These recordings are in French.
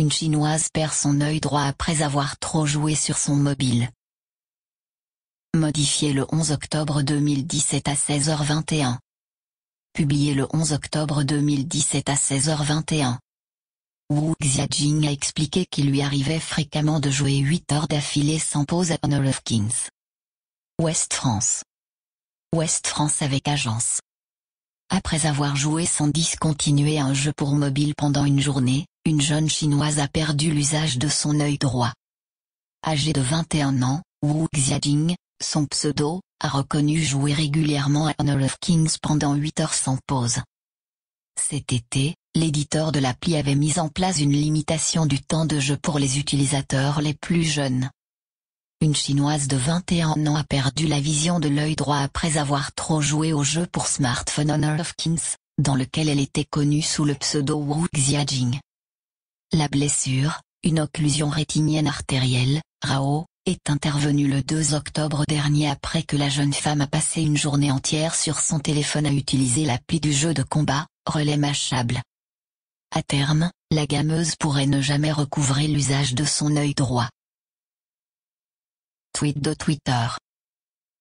Une Chinoise perd son œil droit après avoir trop joué sur son mobile. Modifié le 11 octobre 2017 à 16h21. Publié le 11 octobre 2017 à 16h21. Wu Xiaojing a expliqué qu'il lui arrivait fréquemment de jouer 8 heures d'affilée sans pause à Honor of Kings. Ouest France. Ouest France avec agence. Après avoir joué sans discontinuer un jeu pour mobile pendant une journée, une jeune Chinoise a perdu l'usage de son œil droit. Âgée de 21 ans, Wu Xiaojing, son pseudo, a reconnu jouer régulièrement à Honor of Kings pendant 8 heures sans pause. Cet été, l'éditeur de l'appli avait mis en place une limitation du temps de jeu pour les utilisateurs les plus jeunes. Une Chinoise de 21 ans a perdu la vision de l'œil droit après avoir trop joué au jeu pour smartphone Honor of Kings, dans lequel elle était connue sous le pseudo Wu Xiaojing. La blessure, une occlusion rétinienne artérielle, RAO, est intervenue le 2 octobre dernier après que la jeune femme a passé une journée entière sur son téléphone à utiliser l'appli du jeu de combat, Relais Mashable. À terme, la gameuse pourrait ne jamais recouvrer l'usage de son œil droit. Tweet de Twitter.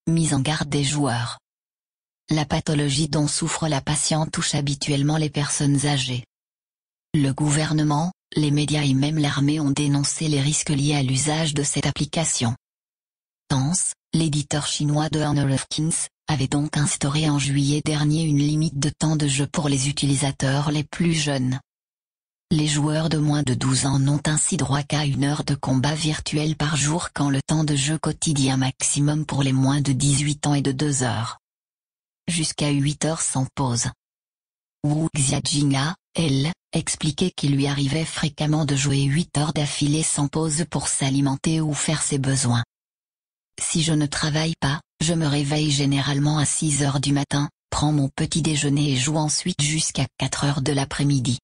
Mise en garde des joueurs. La pathologie dont souffre la patiente touche habituellement les personnes âgées. Le gouvernement, les médias et même l'armée ont dénoncé les risques liés à l'usage de cette application. Tencent, l'éditeur chinois de Honor of Kings, avait donc instauré en juillet dernier une limite de temps de jeu pour les utilisateurs les plus jeunes. Les joueurs de moins de 12 ans n'ont ainsi droit qu'à 1 heure de combat virtuel par jour quand le temps de jeu quotidien maximum pour les moins de 18 ans est de 2 heures. Jusqu'à 8 heures sans pause. Wu Xiaojing a, elle, expliqué qu'il lui arrivait fréquemment de jouer 8 heures d'affilée sans pause pour s'alimenter ou faire ses besoins. Si je ne travaille pas, je me réveille généralement à 6 heures du matin, prends mon petit déjeuner et joue ensuite jusqu'à 4 heures de l'après-midi.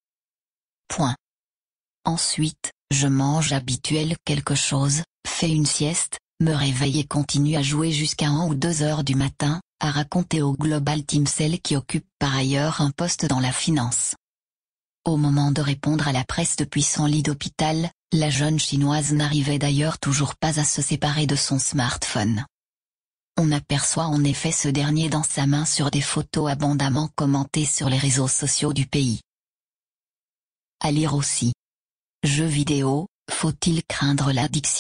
Ensuite, je mange habituel quelque chose, fais une sieste, me réveille et continue à jouer jusqu'à 1 ou 2 heures du matin, a raconté au Global Team Cell qui occupe par ailleurs un poste dans la finance. Au moment de répondre à la presse depuis son lit d'hôpital, la jeune Chinoise n'arrivait d'ailleurs toujours pas à se séparer de son smartphone. On aperçoit en effet ce dernier dans sa main sur des photos abondamment commentées sur les réseaux sociaux du pays. À lire aussi. Jeux vidéo, faut-il craindre l'addiction ?